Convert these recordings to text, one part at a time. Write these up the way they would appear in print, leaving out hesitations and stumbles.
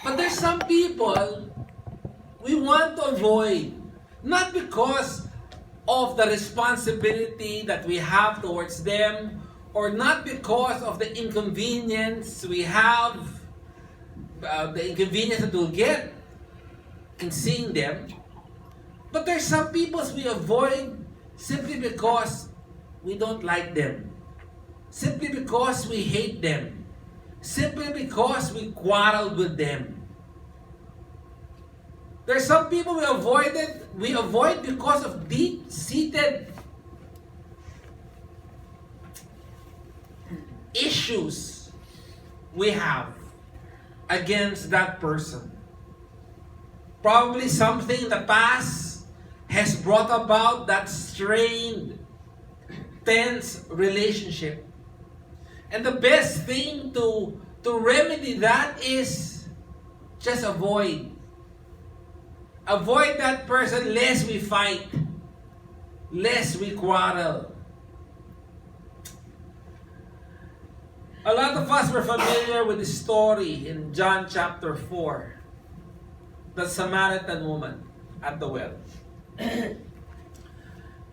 But there's some people we want to avoid, not because of the responsibility that we have towards them, or not because of the inconvenience we have, the inconvenience that we'll get in seeing them. But there's some people we avoid simply because we don't like them, simply because we hate them, simply because we quarrel with them. There's some people we avoid because of deep-seated issues we have against that person. Probably something in the past has brought about that strained, tense relationship. And the best thing to remedy that is just avoid. Avoid that person lest we fight, lest we quarrel. A lot of us were familiar with the story in John chapter 4, the Samaritan woman at the well.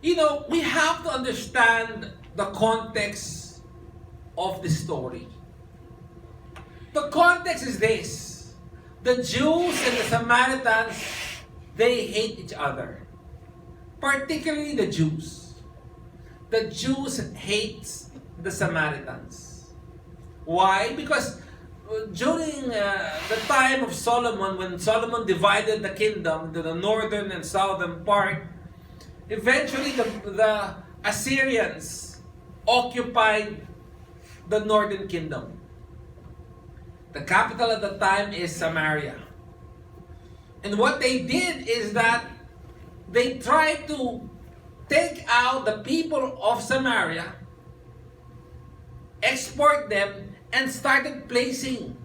We have to understand the context of the story. The context is this: the Jews and the Samaritans, they hate each other. Particularly the Jews. The Jews hate the Samaritans. Why? Because during the time of Solomon, when Solomon divided the kingdom into the northern and southern part, eventually the Assyrians occupied the northern kingdom. The capital at the time is Samaria. And what they did is that they tried to take out the people of Samaria, export them, and started placing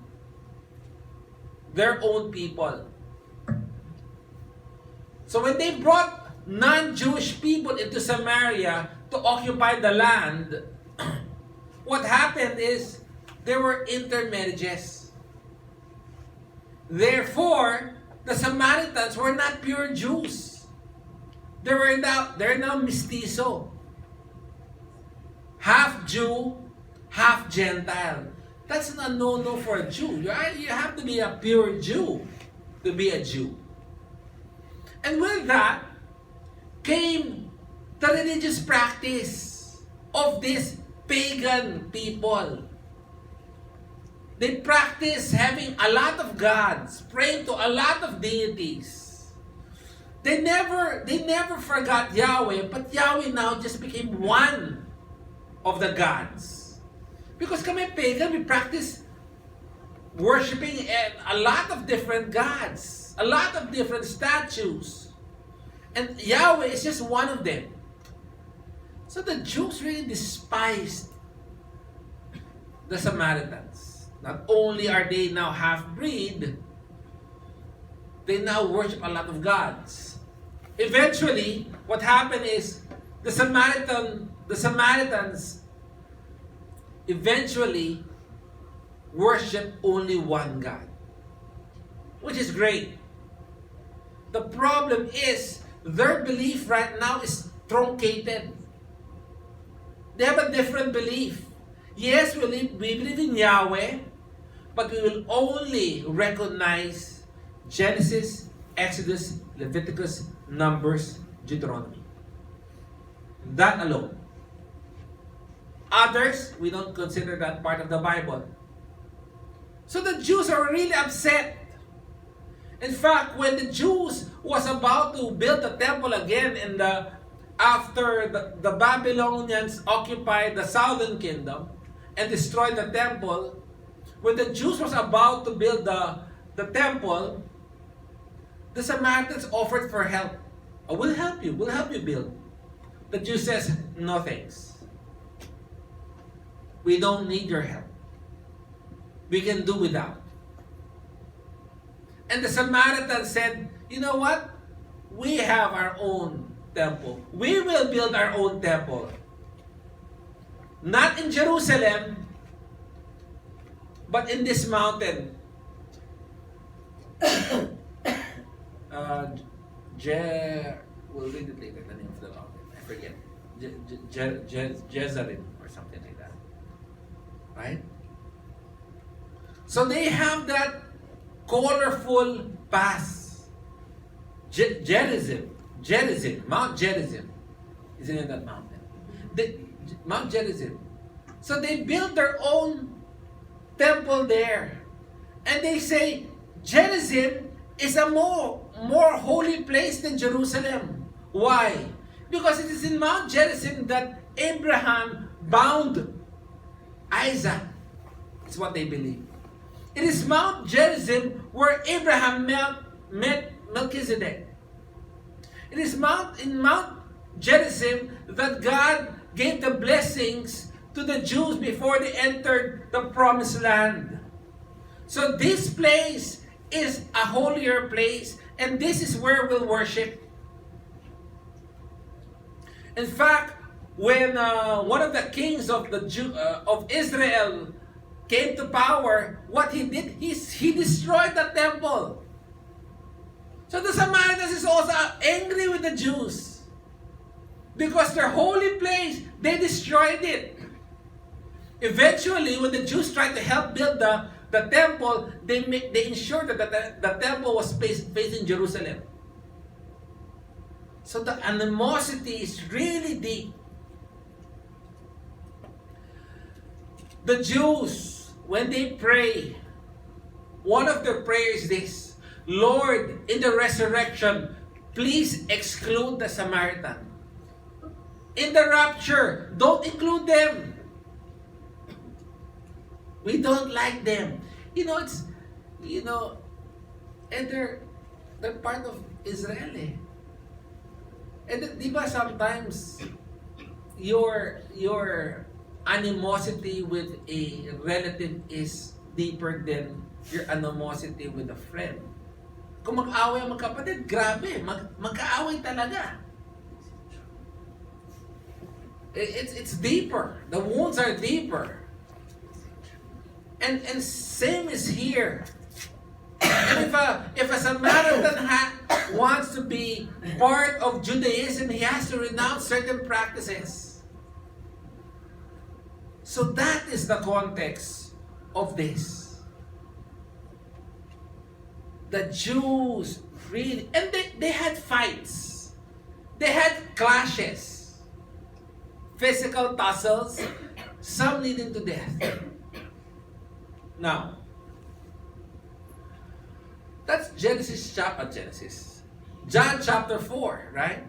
their own people. So when they brought non-Jewish people into Samaria to occupy the land, what happened is there were intermarriages. Therefore, the Samaritans were not pure Jews. They're now mestizo. Half Jew, half Gentile. That's a no-no for a Jew. You have to be a pure Jew to be a Jew. And with that came the religious practice of these pagan people. They practice having a lot of gods, praying to a lot of deities. They never forgot Yahweh, but Yahweh now just became one of the gods. Because kami pagan, we practice worshiping a lot of different gods, a lot of different statues. And Yahweh is just one of them. So the Jews really despised the Samaritans. Not only are they now half-breed, they now worship a lot of gods. Eventually, what happened is the Samaritans eventually worship only one God, which is great. The problem is their belief right now is truncated. They have a different belief. Yes, we believe in Yahweh, but we will only recognize Genesis, Exodus, Leviticus, Numbers, Deuteronomy. That alone. Others, we don't consider that part of the Bible. So the Jews are really upset. In fact, when the Jews was about to build the temple again after the Babylonians occupied the southern kingdom and destroyed the temple, when the Jews was about to build the temple, the Samaritans offered for help. Oh, we'll help you build. The Jew says, no thanks. We don't need your help. We can do without. And the Samaritans said, you know what? We have our own temple. We will build our own temple. Not in Jerusalem, but in this mountain. uh, we'll read it later, the name of the mountain. I forget. Jezarim or something like that. Right? So they have that colorful pass. Gerizim, Mount Gerizim is in that mountain. Mount Gerizim. So they built their own temple there. And they say Gerizim is a more holy place than Jerusalem. Why? Because it is in Mount Gerizim that Abraham bound Isaac. That's what they believe. It is Mount Gerizim where Abraham met Melchizedek. It is in Mount Gerizim that God gave the blessings to the Jews before they entered the promised land. So this place is a holier place, and this is where we'll worship. In fact, when one of the kings of Israel came to power, what he did is he destroyed the temple. So the Samaritans is also angry with the Jews because their holy place, they destroyed it. Eventually, when the Jews tried to help build the temple, they ensured that the temple was facing Jerusalem. So the animosity is really deep. The Jews, when they pray, one of their prayers is this: Lord, in the resurrection, please exclude the Samaritan. In the rapture, don't include them. We don't like them. And they're part of Israel eh. And diba sometimes your animosity with a relative is deeper than your animosity with a friend. Kung mag-away ang magkapatid, grabe, magkaaway talaga. It's deeper. The wounds are deeper. And same is here. And if a Samaritan wants to be part of Judaism, he has to renounce certain practices. So that is the context of this. The Jews really, and they had fights. They had clashes. Physical tussles, some leading to death. Now, that's John chapter 4, right?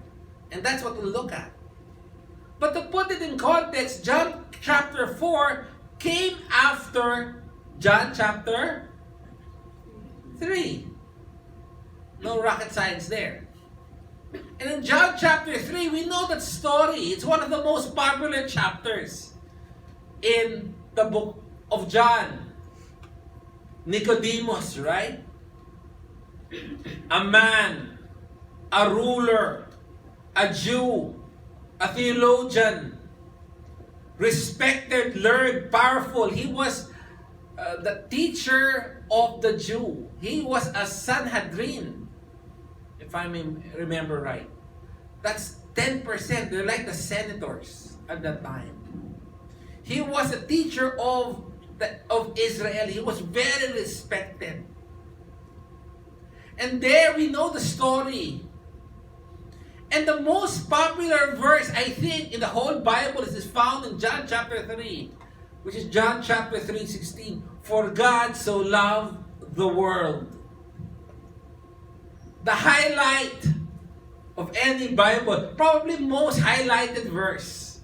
And that's what we'll look at. But to put it in context, John chapter 4 came after John chapter 3. No rocket science there. And in John chapter 3, we know that story. It's one of the most popular chapters in the book of John. Nicodemus, right? A man, a ruler, a Jew, a theologian, respected, learned, powerful. He was the teacher of the Jew. He was a Sanhedrin, if I remember right. That's 10%. They're like the senators at that time. He was a teacher of Israel. He was very respected. And there we know the story. And the most popular verse, I think, in the whole Bible is found in John chapter 3, which is John chapter 3:16. For God so loved the world. The highlight of any Bible, probably most highlighted verse.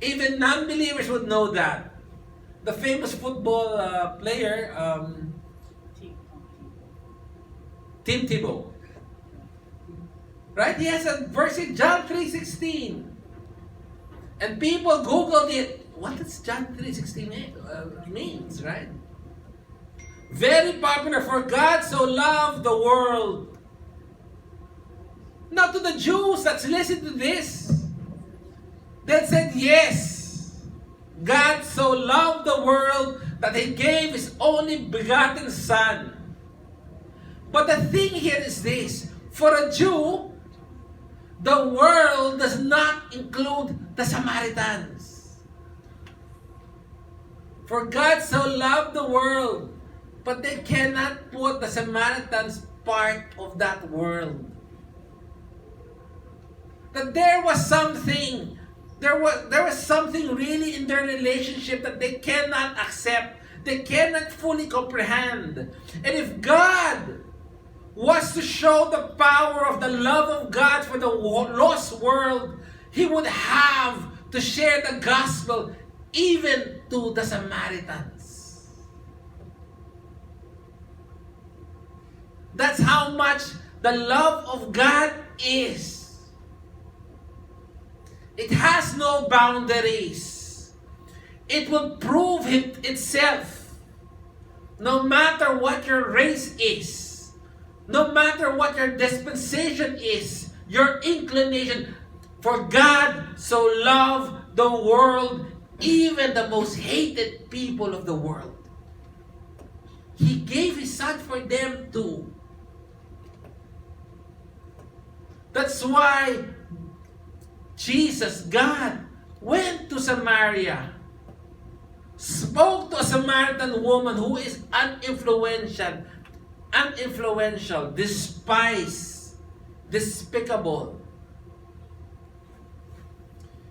Even non-believers would know that. The famous football player, Tim Tebow. Right? He has a verse in John 3:16. And people Googled it. What does John 3:16 means, right? Very popular. For God so loved the world. Now to the Jews that's listened to this, they said, yes. God so loved the world that He gave His only begotten Son. But the thing here is this: for a Jew, the world does not include the Samaritans. For God so loved the world, but they cannot put the Samaritans part of that world. That there was something, there was something really in their relationship that they cannot accept, they cannot fully comprehend. And if God was to show the power of the love of God for the lost world, He would have to share the gospel even to the Samaritans. That's how much the love of God is. It has no boundaries. It will prove itself. No matter what your race is, no matter what your dispensation is, your inclination, for God so loved the world, even the most hated people of the world. He gave His Son for them too. That's why Jesus, God, went to Samaria, spoke to a Samaritan woman who is uninfluential, despised, despicable.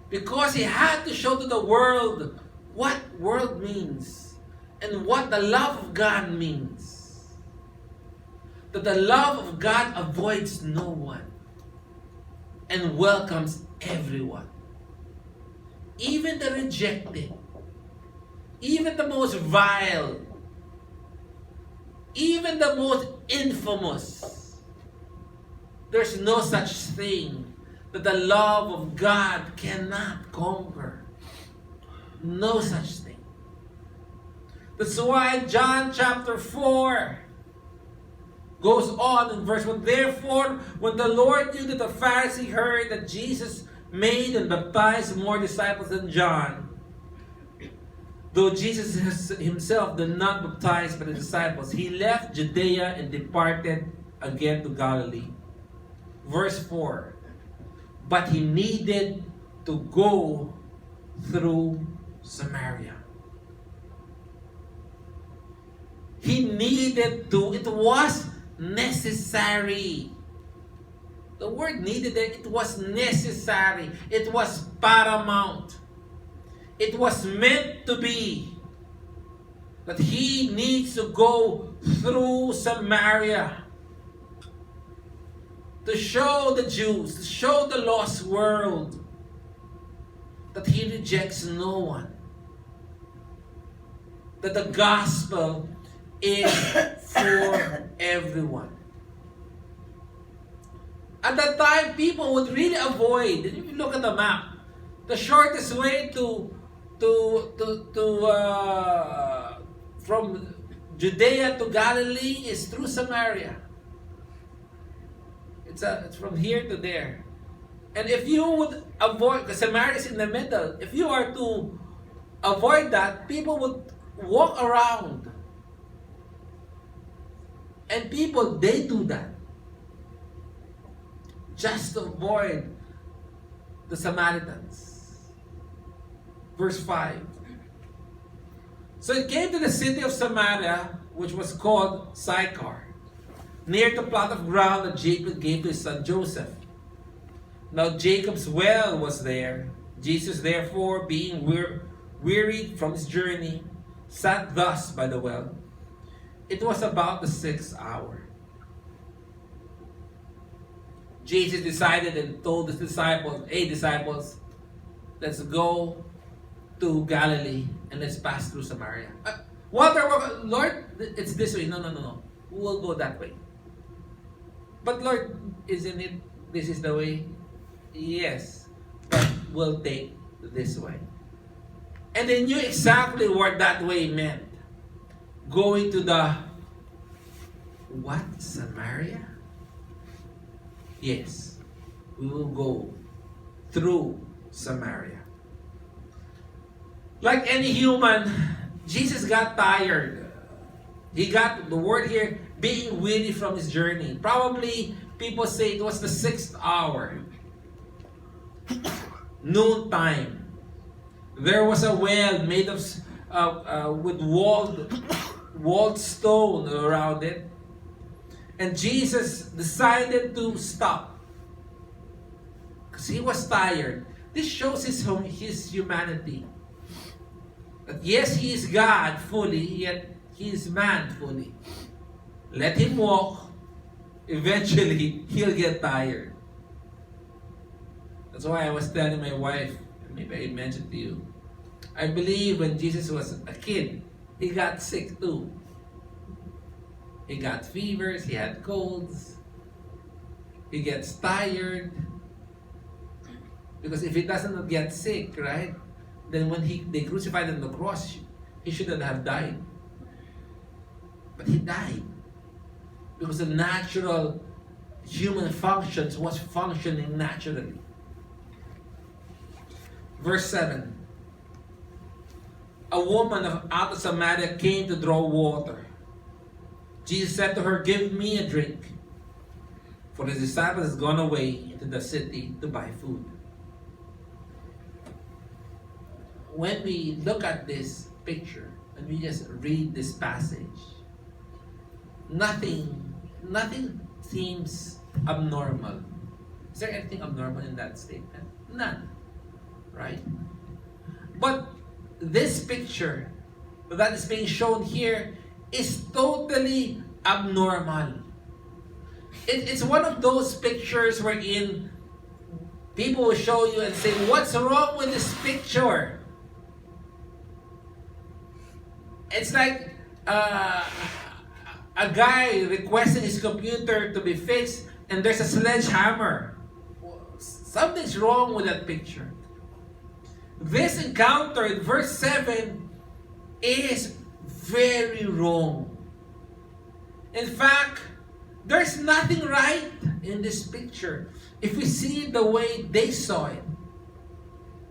Because He had to show to the world what world means and what the love of God means. That the love of God avoids no one and welcomes everyone. Even the rejected, even the most vile, even the most infamous. There's no such thing that the love of God cannot conquer. No such thing. That's why John chapter 4 goes on in verse 1. Therefore, when the Lord knew that the Pharisee heard that Jesus made and baptized more disciples than John, though Jesus himself did not baptize but the disciples, he left Judea and departed again to Galilee. Verse 4. But he needed to go through Samaria. He needed to. It was necessary. The word needed, it was necessary. It was paramount. It was meant to be that he needs to go through Samaria to show the Jews, to show the lost world that he rejects no one. That the gospel is for everyone. At that time, people would really avoid, if you look at the map, the shortest way from Judea to Galilee is through Samaria. It's from here to there. And if you would avoid, because Samaria is in the middle, if you are to avoid that, people would walk around. And people, they do that. Just to avoid the Samaritans. Verse 5. So it came to the city of Samaria, which was called Sychar, near the plot of ground that Jacob gave to his son Joseph. Now Jacob's well was there. Jesus therefore, being wearied from his journey, sat thus by the well. It was about the 6th hour. Jesus decided and told his disciples, hey disciples, let's go to Galilee and let's pass through Samaria. Walter, Lord, it's this way. No. We'll go that way. But Lord, isn't it this is the way? Yes, but we'll take this way. And they knew exactly what that way meant. Going to the what? Samaria? Yes, we will go through Samaria. Like any human, Jesus got tired. He got the word here, being weary from his journey. Probably people say it was the 6th hour, noon time. There was a well made of with walled stone around it, and Jesus decided to stop because he was tired. This shows his humanity. That yes, he is God fully, yet he is man fully. Let him walk. Eventually, he'll get tired. That's why I was telling my wife, maybe I mentioned to you, I believe when Jesus was a kid, he got sick too. He got fevers, he had colds, he gets tired. Because if he doesn't get sick, right, then when they crucified him on the cross, he shouldn't have died. But he died. Because the natural human functions was functioning naturally. Verse 7. A woman out of Samaria came to draw water. Jesus said to her, "Give me a drink." For his disciples had gone away into the city to buy food. When we look at this picture, and we just read this passage, nothing seems abnormal. Is there anything abnormal in that statement? None. Right? But this picture that is being shown here is totally abnormal. It's one of those pictures wherein people will show you and say, "What's wrong with this picture?" It's like a guy requesting his computer to be fixed and there's a sledgehammer. Something's wrong with that picture. This encounter in verse 7 is very wrong. In fact, there's nothing right in this picture if we see the way they saw it.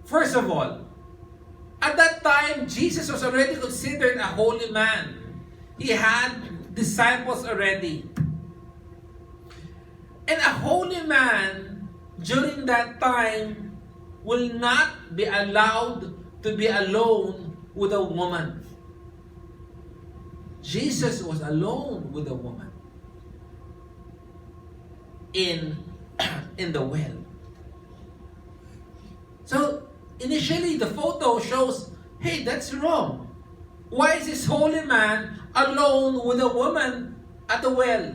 First of all, at that time, Jesus was already considered a holy man. He had disciples already. And a holy man during that time will not be allowed to be alone with a woman. Jesus was alone with a woman in the well. So initially the photo shows, hey, that's wrong. Why is this holy man alone with a woman at the well?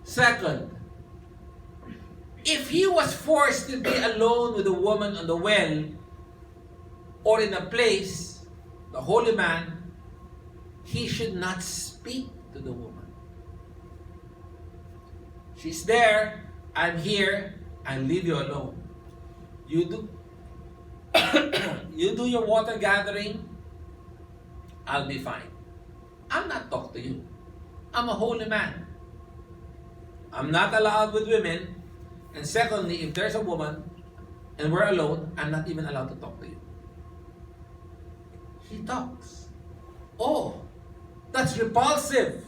Second, if he was forced to be alone with a woman on the well or in a place, the holy man, he should not speak to the woman. She's there, I'm here, I'll leave you alone. You do you do your water gathering, I'll be fine. I'm not talking to you. I'm a holy man. I'm not allowed with women. And secondly, if there's a woman and we're alone, I'm not even allowed to talk to you. He talks. Oh, that's repulsive.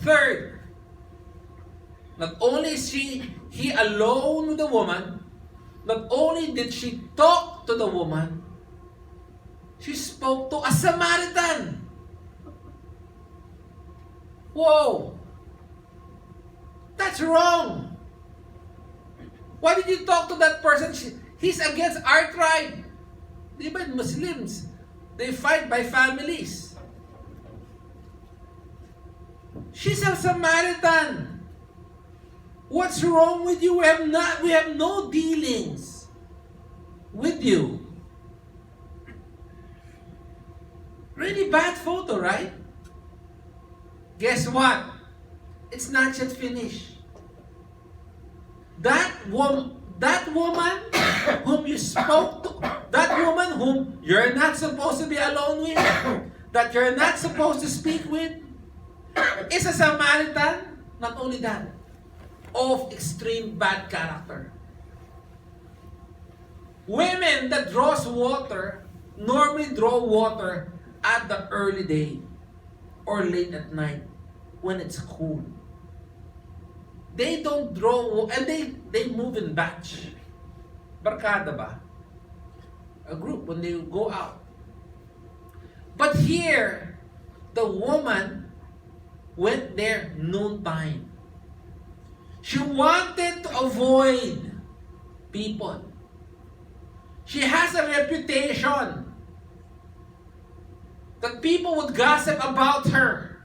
Third, not only is he alone with the woman, not only did she talk to the woman, she spoke to a Samaritan. Whoa! That's wrong. Why did you talk to that person? He's against our tribe. Even Muslims, they fight by families. She's a Samaritan. What's wrong with you? We have no dealings with you. Really bad photo, right? Guess what? It's not yet finished. That woman whom you spoke to, that woman whom you're not supposed to be alone with, that you're not supposed to speak with, is a Samaritan. Not only that, of extreme bad character. Women that draws water normally draw water at the early day or late at night when it's cool. They don't draw, and they move in batch. Barkada ba? A group when they go out. But here, the woman went there noontime. She wanted to avoid people. She has a reputation that people would gossip about her.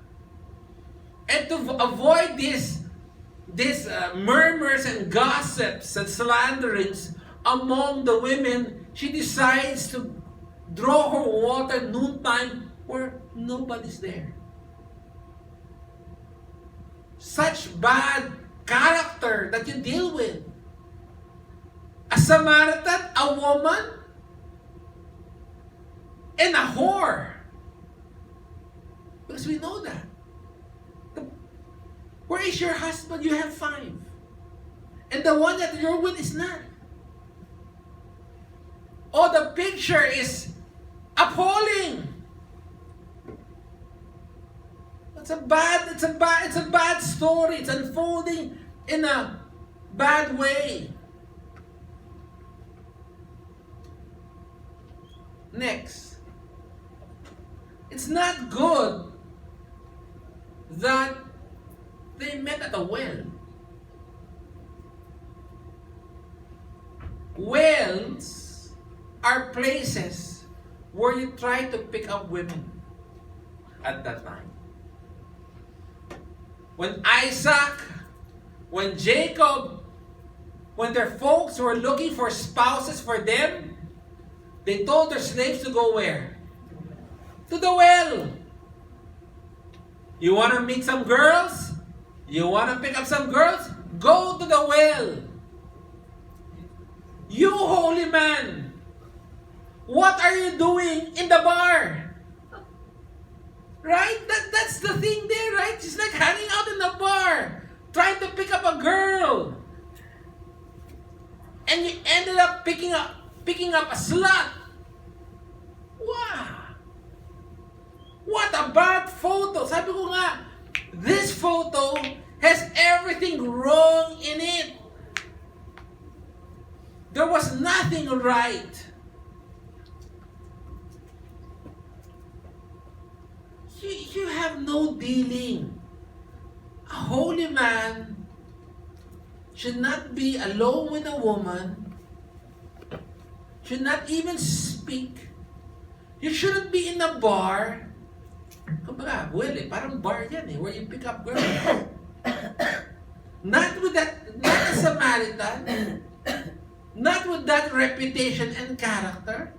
And to avoid these murmurs and gossips and slanderings among the women, she decides to draw her water noontime where nobody's there. Such bad character that you deal with. A Samaritan, a woman, and a whore. Because we know that. Where is your husband? You have 5. And the one that you're with is not. Oh, the picture is appalling. It's a bad story. It's unfolding in a bad way. Next. It's not good that they met at a well. Wells are places where you try to pick up women at that time. When Isaac, when Jacob, when their folks were looking for spouses for them, they told their slaves to go where? To the well. You want to meet some girls? You want to pick up some girls? Go to the well. You holy man, what are you doing in the bar? Right? That's the thing there, right? It's like hanging out in the bar, trying to pick up a girl. And you ended up picking up a slut. Wow. What a bad photo. Sabi ko nga, this photo has everything wrong in it. There was nothing right. You have no dealing. A holy man should not be alone with a woman, should not even speak. You shouldn't be in a bar. Kumbaga, well parang bar yan where you pick up girls. Not with that, not a Samaritan, not with that reputation and character.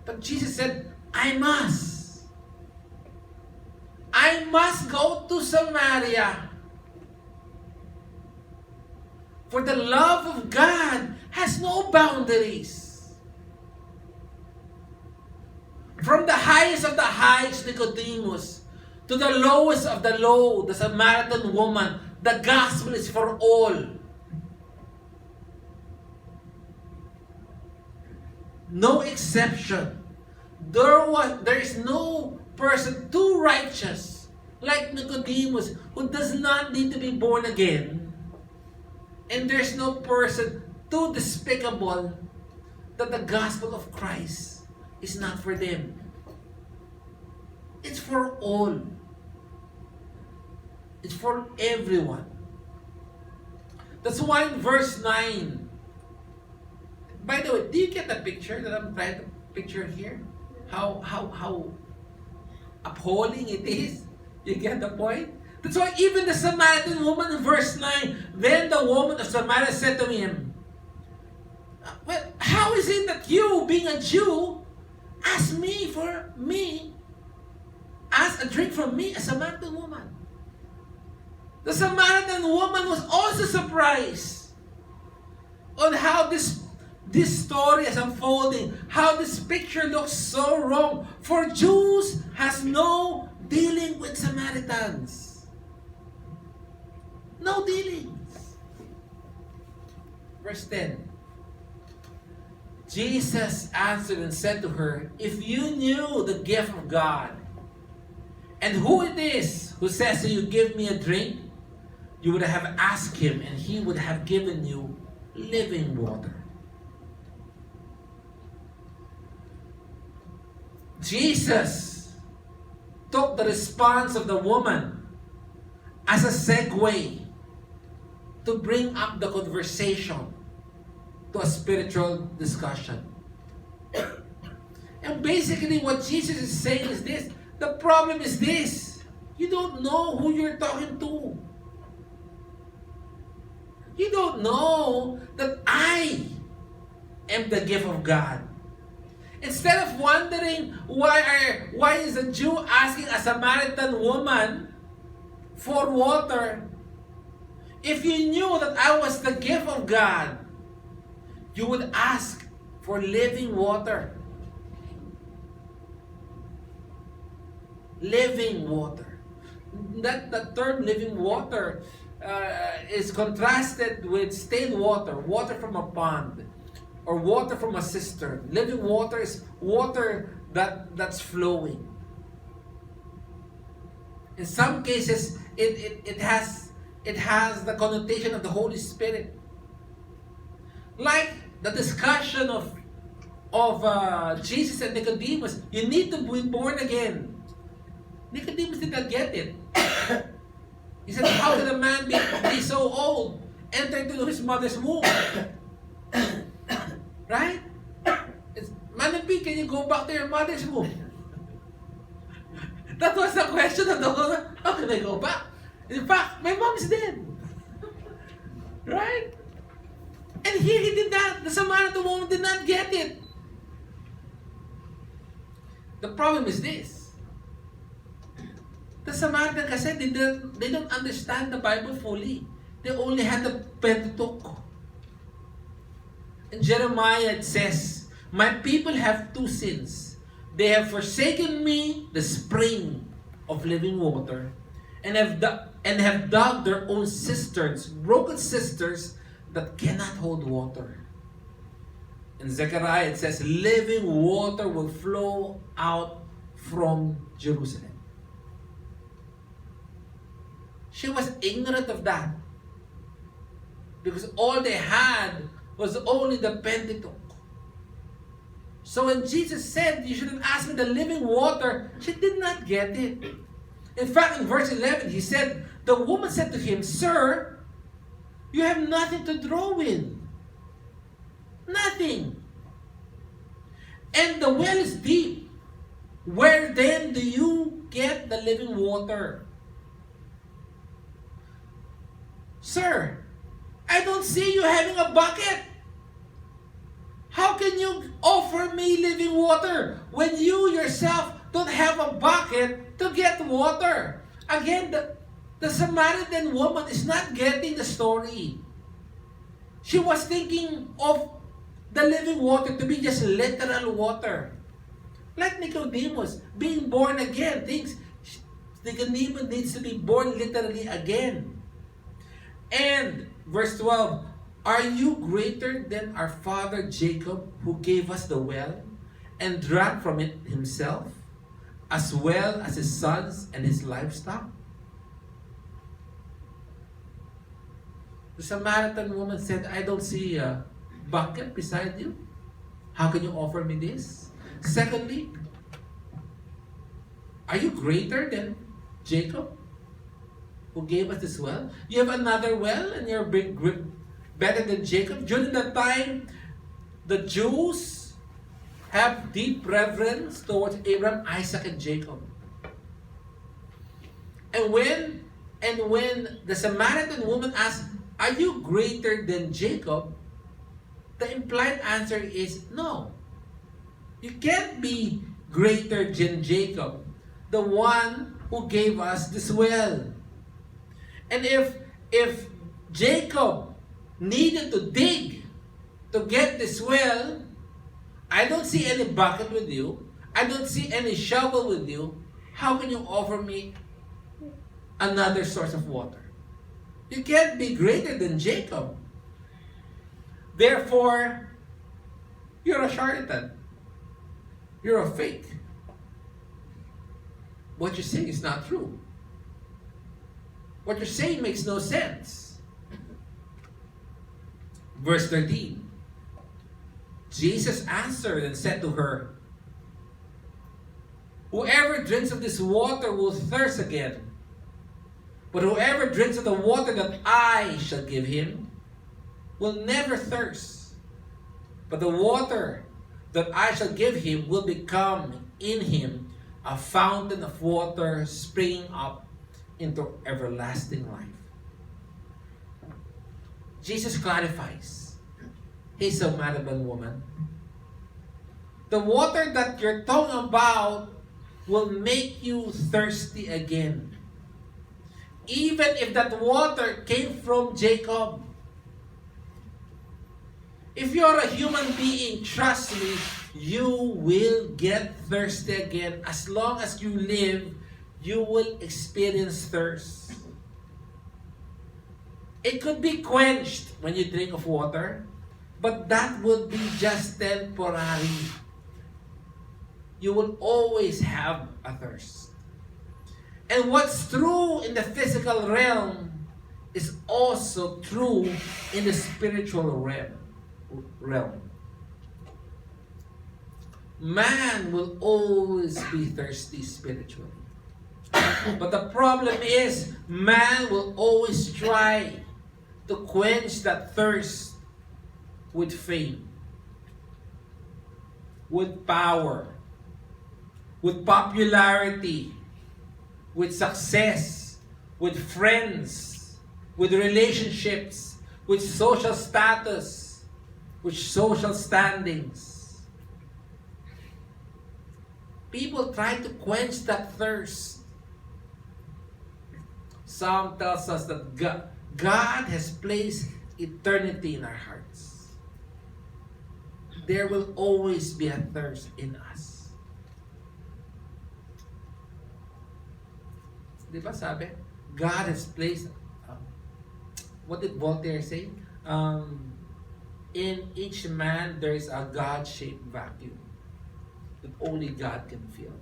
But Jesus said, I must go to Samaria. For the love of God has no boundaries. From the highest of the highs, Nicodemus, to the lowest of the low, the Samaritan woman, the gospel is for all. No exception. There is no person too righteous like Nicodemus who does not need to be born again. And there's no person too despicable that the gospel of Christ is not for them. It's for all. It's for everyone. That's why in verse 9, by the way, do you get the picture that I'm trying to picture here? How appalling it is? You get the point? That's why even the Samaritan woman in verse 9, then the woman of Samaria said to him, well, how is it that you, being a Jew, ask a drink from me, a Samaritan woman? The Samaritan woman was also surprised on how this story is unfolding, how this picture looks so wrong. For Jews has no dealing with Samaritans. No dealings. Verse 10. Jesus answered and said to her, if you knew the gift of God, and who it is who says to you, give me a drink, you would have asked him, and he would have given you living water. Jesus took the response of the woman as a segue to bring up the conversation to a spiritual discussion. And basically what Jesus is saying is this: the problem is this, you don't know who you're talking to. You don't know that I am the gift of God. Instead of wondering why is a Jew asking a Samaritan woman for water, if you knew that I was the gift of God, you would ask for living water. Living water. That term living water is contrasted with stained water, water from a pond, or water from a cistern. Living water is water that's flowing. In some cases, it has the connotation of the Holy Spirit. Like the discussion of Jesus and Nicodemus, you need to be born again. Nicodemus did not get it. He said, how can a man be so old, enter into his mother's womb? Right? Manapi, can you go back to your mother's womb? That was the question of the whole. How can I go back? In fact, my mom is dead. Right? And here he did not. The Samaritan woman did not get it. The problem is this. The Samaritan kasi, they don't understand the Bible fully. They only had the Pentateuch. In Jeremiah it says, my people have two sins. They have forsaken me, the spring of living water, and have dug their own cisterns, broken cisterns that cannot hold water. In Zechariah it says, living water will flow out from Jerusalem. She was ignorant of that, because all they had was only the Pentateuch. So when Jesus said, you shouldn't ask me the living water, she did not get it. In fact, in verse 11, he said, the woman said to him, Sir, you have nothing to draw with. Nothing. And the well is deep. Where then do you get the living water? Sir, I don't see you having a bucket. How can you offer me living water when you yourself don't have a bucket to get water? Again, the Samaritan woman is not getting the story. She was thinking of the living water to be just literal water. Like Nicodemus, being born again, thinks Nicodemus needs to be born literally again. And verse 12, are you greater than our father Jacob, who gave us the well and drank from it himself, as well as his sons and his livestock? The Samaritan woman said, I don't see a bucket beside you. How can you offer me this? Secondly, are you greater than Jacob, who gave us this well? You have another well and you're better than Jacob? During that time, the Jews have deep reverence towards Abraham, Isaac, and Jacob. And when the Samaritan woman asked, are you greater than Jacob? The implied answer is no. You can't be greater than Jacob, the one who gave us this well. And if Jacob needed to dig to get this well, I don't see any bucket with you. I don't see any shovel with you. How can you offer me another source of water? You can't be greater than Jacob. Therefore, You're a charlatan. You're a fake. What you're saying is not true. What you're saying makes no sense. Verse 13. Jesus answered and said to her, whoever drinks of this water will thirst again. But whoever drinks of the water that I shall give him will never thirst. But the water that I shall give him will become in him a fountain of water springing up into everlasting life. Jesus clarifies. He's a Madhavan woman. The water that you're talking about will make you thirsty again. Even if that water came from Jacob. If you're a human being, trust me, you will get thirsty again. As long as you live, you will experience thirst. It could be quenched when you drink of water, but that will be just temporary. You will always have a thirst. And what's true in the physical realm is also true in the spiritual realm. Man will always be thirsty spiritually. But the problem is, man will always try to quench that thirst with fame, with power, with popularity, with success, with friends, with relationships, with social status, with social standings. People try to quench that thirst. Psalm tells us that God has placed eternity in our hearts. There will always be a thirst in us. Di ba sabi? God has placed, what did Voltaire say? In each man there is a God-shaped vacuum that only God can fill.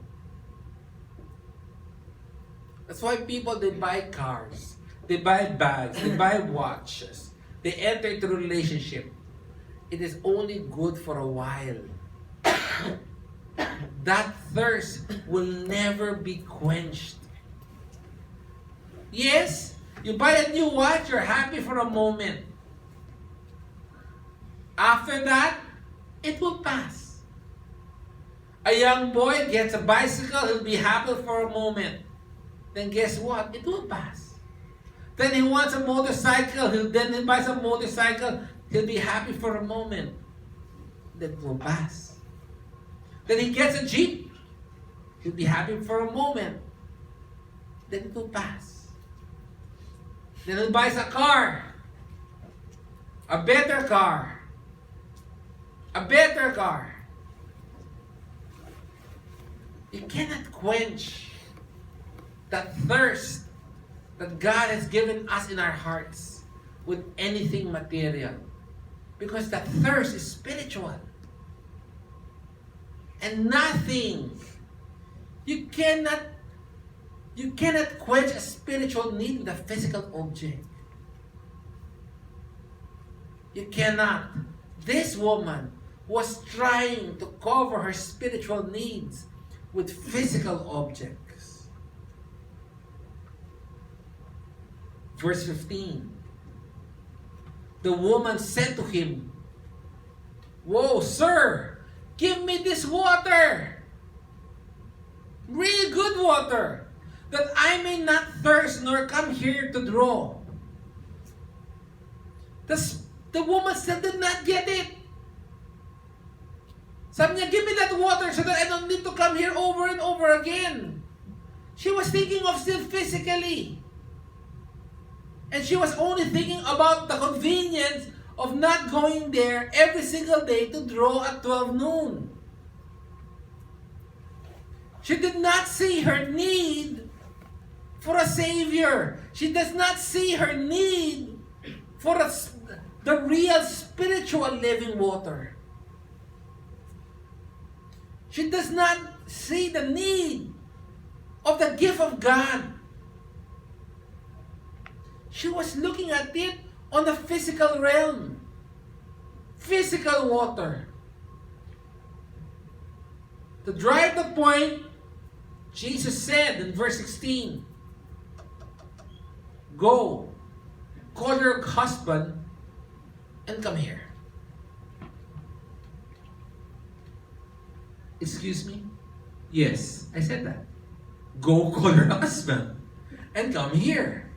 That's why people, they buy cars, they buy bags, they buy watches, they enter into a relationship. It is only good for a while. That thirst will never be quenched. Yes, you buy a new watch, you're happy for a moment. After that, it will pass. A young boy gets a bicycle, he'll be happy for a moment. Then guess what? It will pass. Then he wants a motorcycle, then he buys a motorcycle, he'll be happy for a moment. Then it will pass. Then he gets a Jeep, he'll be happy for a moment. Then it will pass. Then he buys a car, a better car, a better car. You cannot quench that thirst that God has given us in our hearts with anything material. Because that thirst is spiritual. And nothing, you cannot quench a spiritual need with a physical object. You cannot. This woman was trying to cover her spiritual needs with physical objects. Verse 15. The woman said to him, "Whoa, sir, give me this water. Really good water, that I may not thirst nor come here to draw." The woman still did not get it. Sabi niya, "Give me that water so that I don't need to come here over and over again." She was thinking of still physically. And she was only thinking about the convenience of not going there every single day to draw at 12 noon. She did not see her need for a Savior. She does not see her need for the real spiritual living water. She does not see the need of the gift of God. She was looking at it on the physical realm. Physical water. To drive the point, Jesus said in verse 16, "Go, call your husband, and come here." Excuse me? Yes, I said that. Go call your husband and come here.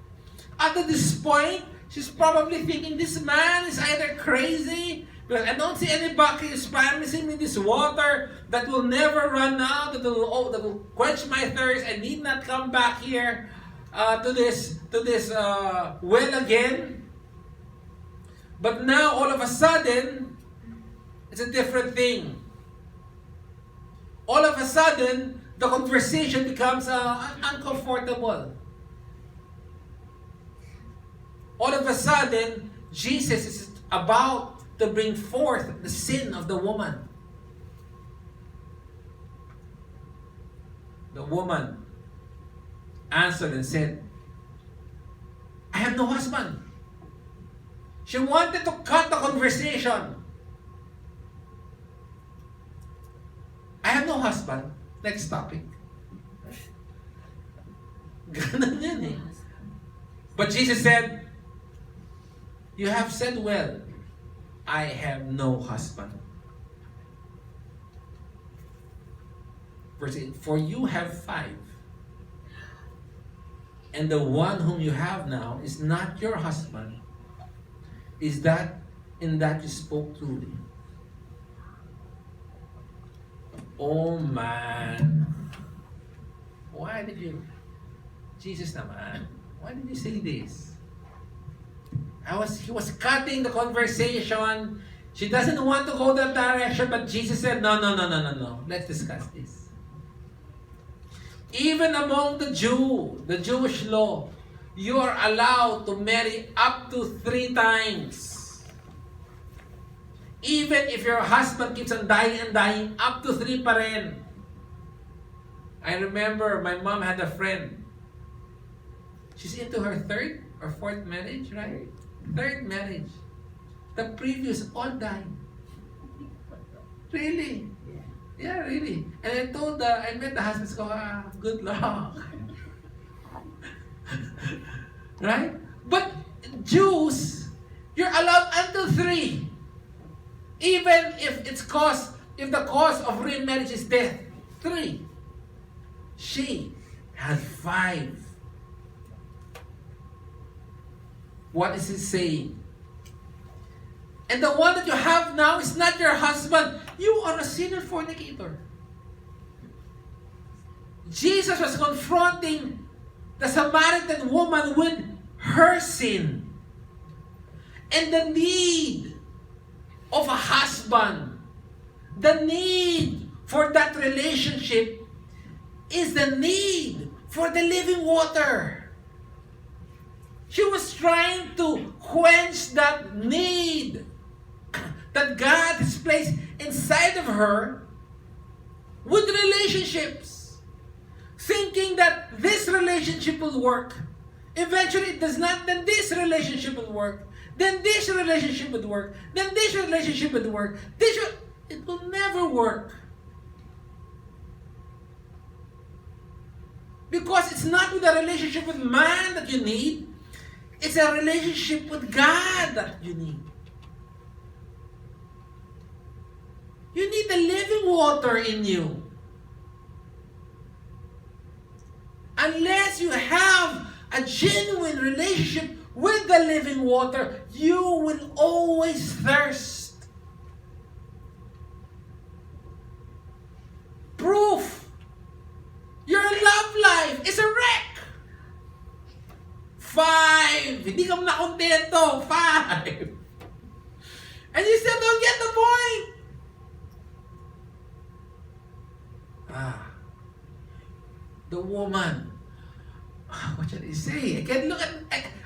At this point, she's probably thinking, this man is either crazy, because I don't see any buckets promising me this water that will never run out, that will quench my thirst. I need not come back here to this well again. But now, all of a sudden, it's a different thing. All of a sudden, the conversation becomes uncomfortable. All of a sudden, Jesus is about to bring forth the sin of the woman. The woman answered and said, "I have no husband." She wanted to cut the conversation. "I have no husband." Next topic. Ganun yan eh. But Jesus said, "You have said well, I have no husband." Verse 8, "For you have 5, and the one whom you have now is not your husband. Is that in that you spoke truly?" Oh man. Why did you, Jesus naman, why did you say this? He was cutting the conversation. She doesn't want to go that direction, but Jesus said, no. Let's discuss this. Even among the Jewish law, you are allowed to marry up to 3 times. Even if your husband keeps on dying, up to 3 pa rin. I remember my mom had a friend. She's into her 3rd or 4th marriage, right? 3rd marriage. The previous all died. Really? Yeah, really. And I met the husband, go, good luck. Right? But Jews, you're allowed until 3. Even if the cause of remarriage is death. 3. She had 5. What is it saying? "And the one that you have now is not your husband. You are a sinner fornicator." Jesus was confronting the Samaritan woman with her sin and the need of a husband. The need for that relationship is the need for the living water. She was trying to quench that need that God has placed inside of her with relationships, thinking that this relationship will work. Eventually it does not, then this relationship will work. Then this relationship would work. Then this relationship would work. It will never work. Because it's not with a relationship with man that you need. It's a relationship with God that you need. You need the living water in you. Unless you have a genuine relationship with the living water, you will always thirst. Proof. Your love life is a wreck. 5. Hindi ka nakontento. 5. And you still don't get the point. The woman. What should I say? I can't look at...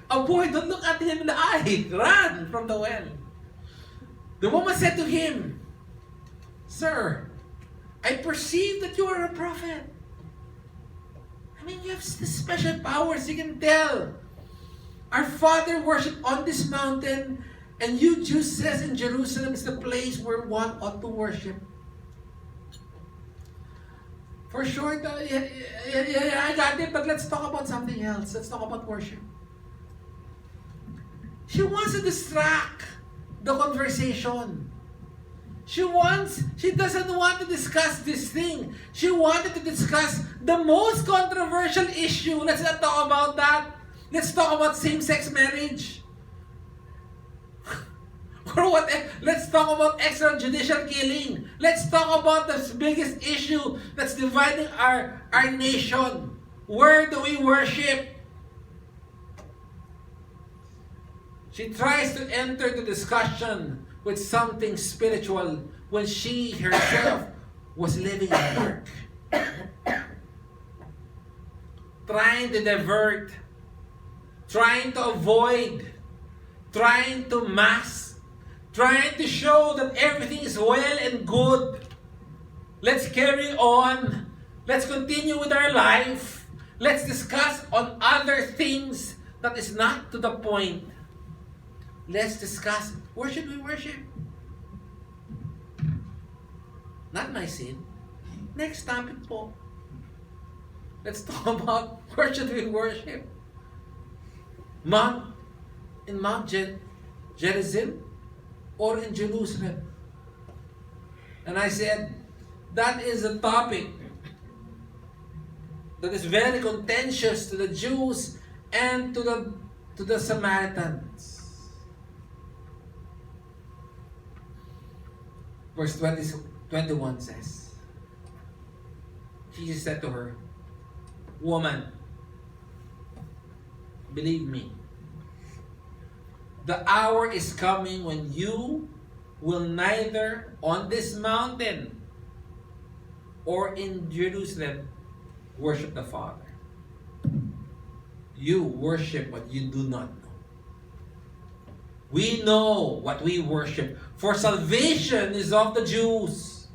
Avoid, don't look at him in the eye. Run from the well. The woman said to him, "Sir, I perceive that you are a prophet. I mean, you have this special powers. You can tell. Our father worshipped on this mountain, and you Jews says in Jerusalem is the place where one ought to worship. For sure, I got it, but let's talk about something else. Let's talk about worship. She wants to distract the conversation. She doesn't want to discuss this thing. She wanted to discuss the most controversial issue. Let's not talk about that. Let's talk about same-sex marriage. Or what? Let's talk about extrajudicial killing. Let's talk about the biggest issue that's dividing our nation. Where do we worship? She tries to enter the discussion with something spiritual when she herself was living in dark. Trying to divert, trying to avoid, trying to mask, trying to show that everything is well and good. Let's carry on. Let's continue with our life. Let's discuss on other things that is not to the point. Let's discuss, where should we worship? Not my sin. Next topic po. Let's talk about where should we worship? In Mount Gerizim or in Jerusalem? And I said, that is a topic that is very contentious to the Jews and to the Samaritans. Verse 21 says, Jesus said to her, "Woman, believe me, the hour is coming when you will neither on this mountain or in Jerusalem worship the Father. You worship what you do not know. We know what we worship, for salvation is of the Jews.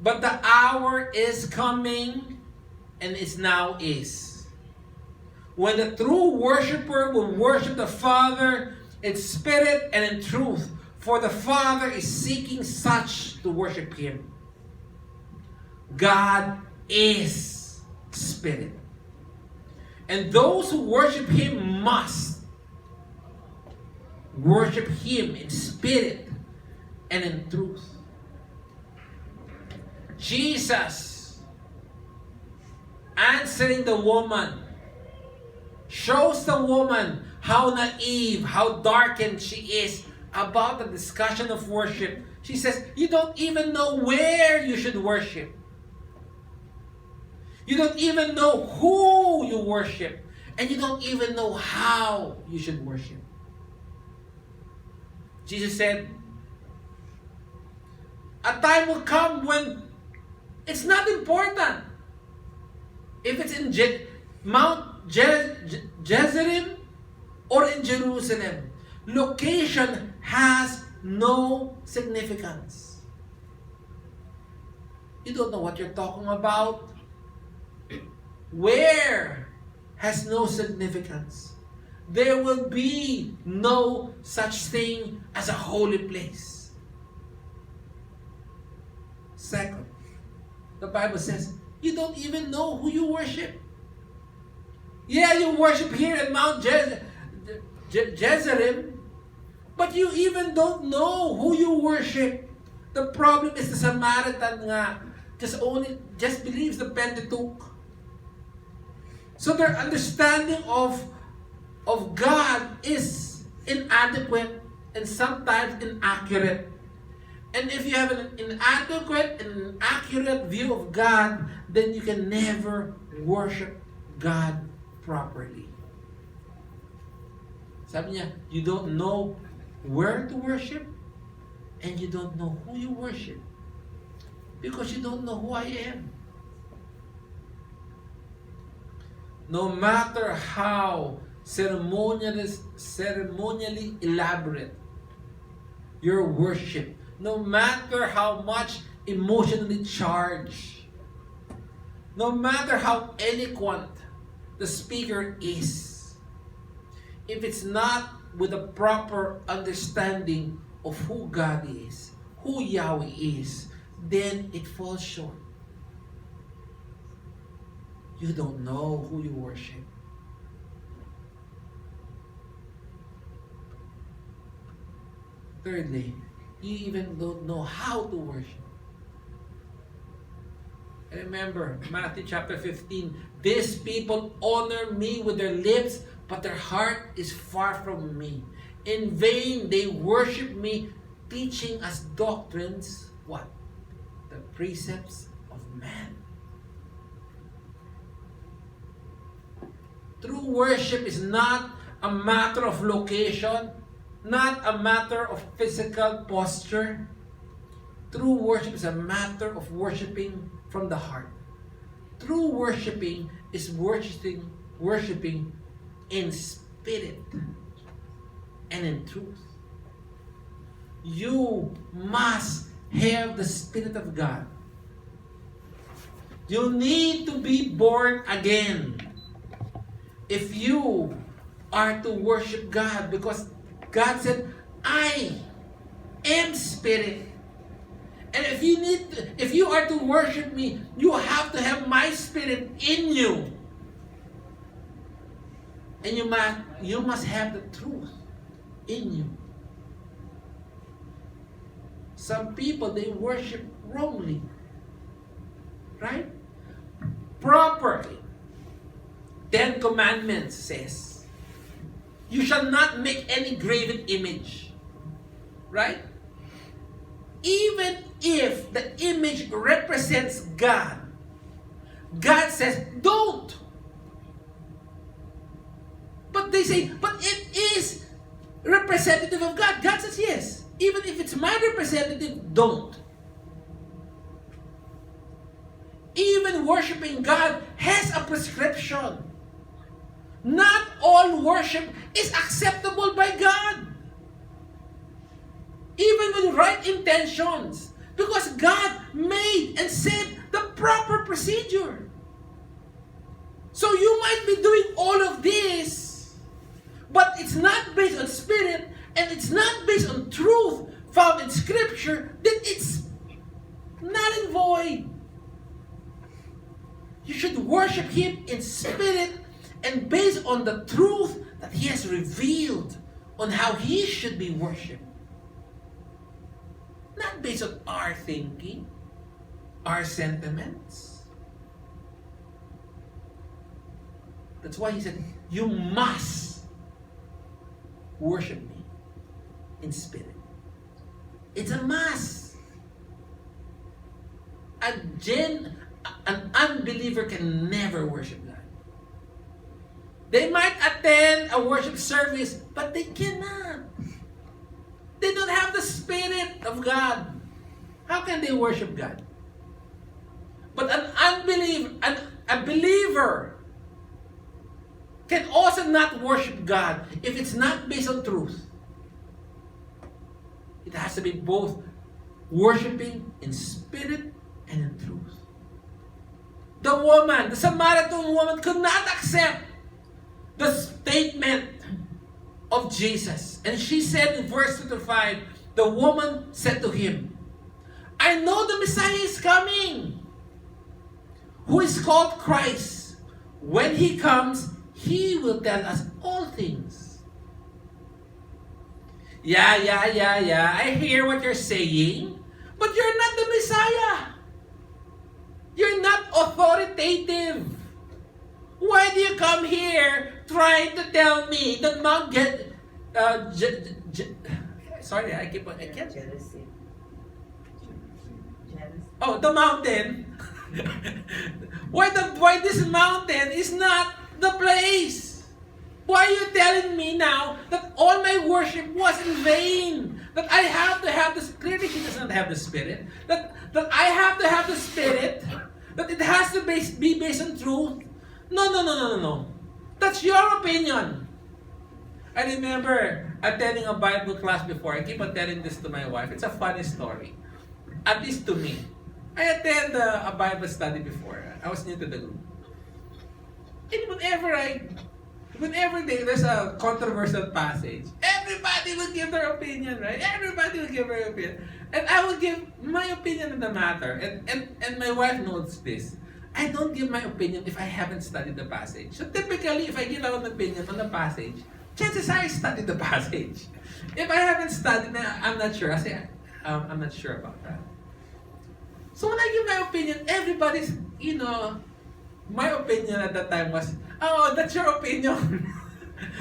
But the hour is coming, and it now is, when the true worshiper will worship the Father in spirit and in truth, for the Father is seeking such to worship Him. God is spirit, and those who worship Him must worship Him in spirit and in truth." Jesus, answering the woman, shows the woman how naive, how darkened she is about the discussion of worship. She says, you don't even know where you should worship. You don't even know who you worship. And you don't even know how you should worship. Jesus said, a time will come when it's not important if it's in Mount Gerizim or in Jerusalem. Location has no significance. You don't know what you're talking about. Where has no significance. There will be no such thing as a holy place. Second, the Bible says, you don't even know who you worship. Yeah, you worship here at Mount Gerizim, but you even don't know who you worship. The problem is the Samaritan nga just believes the Pentateuch. So their understanding of God is inadequate and sometimes inaccurate. And if you have an inadequate and inaccurate view of God, then you can never worship God properly. Sabi niya, you don't know where to worship and you don't know who you worship because you don't know who I am. No matter how ceremonially elaborate your worship, no matter how much emotionally charged. No matter how eloquent the speaker is, if it's not with a proper understanding of who God is, who Yahweh is, then it falls short. You don't know who you worship. Thirdly, you even don't know how to worship. Remember, Matthew chapter 15, these people honor me with their lips, but their heart is far from me. In vain they worship me, teaching us doctrines, what? The precepts of man. True worship is not a matter of location, not a matter of physical posture. True worship is a matter of worshiping from the heart. True worshiping is worshiping in spirit and in truth. You must have the Spirit of God. You need to be born again if you are to worship God, because God said, I am spirit. And if you are to worship me, you have to have my spirit in you. And you must have the truth in you. Some people, they worship wrongly. Right? Properly. 10 Commandments says, you shall not make any graven image. Right? Even if the image represents God, God says, don't. But they say, but it is representative of God. God says, yes. Even if it's my representative, don't. Even worshiping God has a prescription. Not all worship is acceptable by God. Even with right intentions. Because God made and set the proper procedure. So you might be doing all of this, but it's not based on spirit, and it's not based on truth found in Scripture, then it's not in void. You should worship Him in spirit and based on the truth that He has revealed on how He should be worshipped. Not based on our thinking, our sentiments. That's why He said, you must worship me in spirit. It's a must. An unbeliever can never worship God. They might attend a worship service, but they cannot. They don't have the Spirit of God. How can they worship God? But a believer can also not worship God if it's not based on truth. It has to be both worshiping in spirit and in truth. The Samaritan woman could not accept the statement of Jesus. And she said in verse 25, the woman said to him, I know the Messiah is coming, who is called Christ. When He comes, He will tell us all things. Yeah, I hear what you're saying, but you're not the Messiah. You're not authoritative. Why do you come here trying to tell me that Mount sorry, I can't. Oh, the mountain. Why this mountain is not the place? Why are you telling me now that all my worship was in vain? That I have to have this. Clearly, she does not have the Spirit. That I have to have the Spirit. That it has to be based on truth. No. That's your opinion. I remember attending a Bible class before. I keep on telling this to my wife. It's a funny story. At least to me. I attend a Bible study before. I was new to the group. And whenever there's a controversial passage, everybody will give their opinion, right? Everybody will give their opinion. And I will give my opinion on the matter. And my wife knows this. I don't give my opinion if I haven't studied the passage. So typically, if I give out an opinion on the passage, chances are I studied the passage. If I haven't studied, I'm not sure. I say, I'm not sure about that. So when I give my opinion, everybody's, my opinion at that time was, oh, that's your opinion.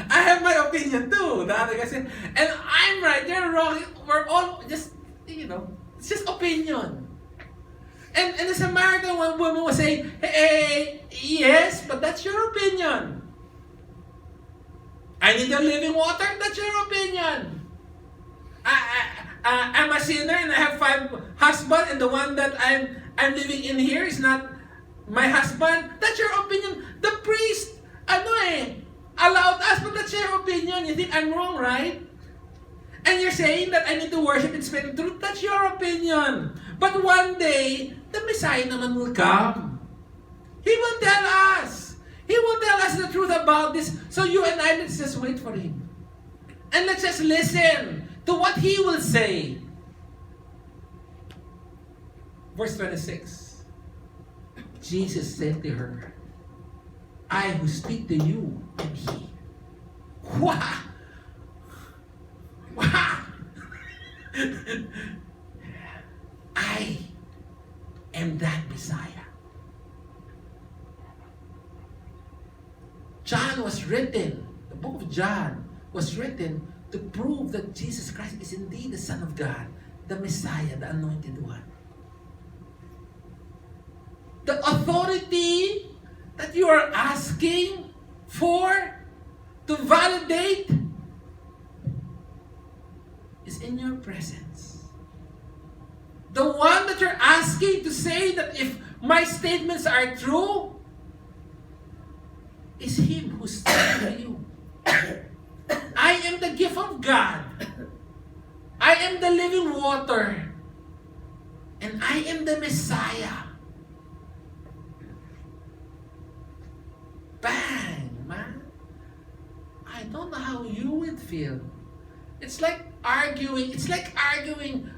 I have my opinion too. The other guy said, and I'm right, you're wrong. We're all just, it's just opinion. And the Samaritan woman was saying, hey, yes, but that's your opinion. I need a living water, that's your opinion. I'm a sinner and I have 5 husbands, and the one that I'm living in here is not my husband. That's your opinion. The priest, allowed us, but that's your opinion. You think I'm wrong, right? And you're saying that I need to worship in spirit and truth. That's your opinion. But one day, the Messiah naman will come. He will tell us. He will tell us the truth about this. So you and I, let's just wait for Him. And let's just listen to what He will say. Verse 26. Jesus said to her, I who speak to you am He. Wow! Wow! I am that Messiah. John was written, the book of John was written to prove that Jesus Christ is indeed the Son of God, the Messiah, the Anointed One. The authority that you are asking for to validate is in your presence. The one that you're asking to say that if my statements are true is Him who's telling you. I am the gift of God. I am the living water. And I am the Messiah. Bang, man. I don't know how you would feel. It's like arguing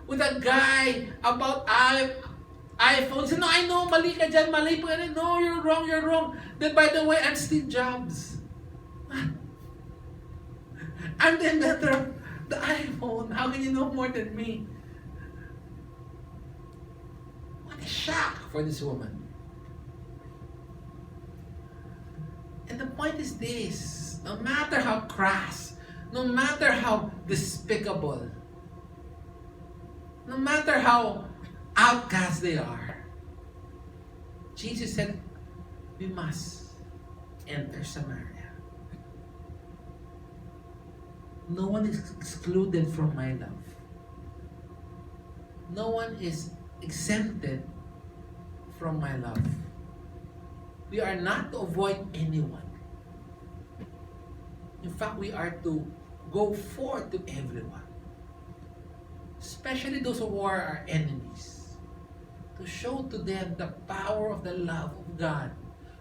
with a guy about iPhones. No, I know, mali ka dyan, mali pa rin. No, you're wrong. Then by the way, I'm Steve Jobs. I'm the inventor of the iPhone. How can you know more than me? What a shock for this woman. And the point is this, no matter how crass, no matter how despicable, no matter how outcast they are, Jesus said, we must enter Samaria. No one is excluded from my love. No one is exempted from my love. We are not to avoid anyone. In fact, we are to go forth to everyone, especially those who are our enemies, to show to them the power of the love of God.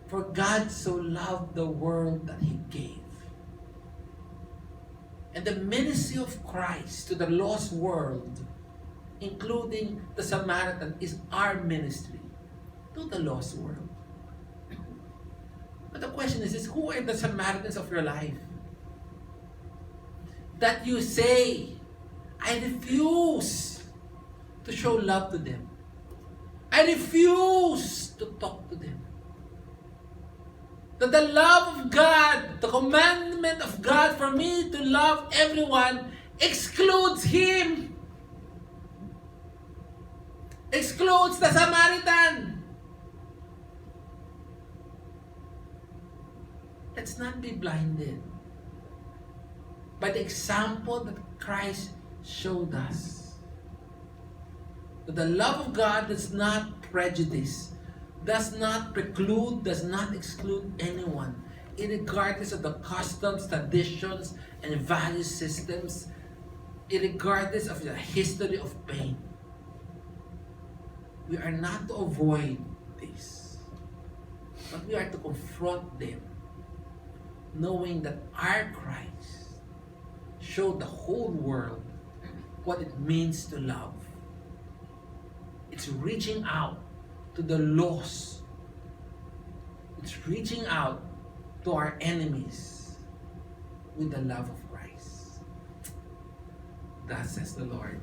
For God so loved the world that He gave. And the ministry of Christ to the lost world, including the Samaritan, is our ministry to the lost world. But the question is who are the Samaritans of your life? That you say, I refuse to show love to them. I refuse to talk to them. That the love of God, the commandment of God for me to love everyone excludes Him. Excludes the Samaritan. Let's not be blinded by the example that Christ showed us. That the love of God does not prejudice, does not preclude, does not exclude anyone, irregardless of the customs, traditions, and value systems, irregardless of the history of pain. we are not to avoid this, but we are to confront them, knowing that our Christ showed the whole world what it means to love. It's reaching out to the lost. It's reaching out to our enemies with the love of Christ. Thus says the Lord.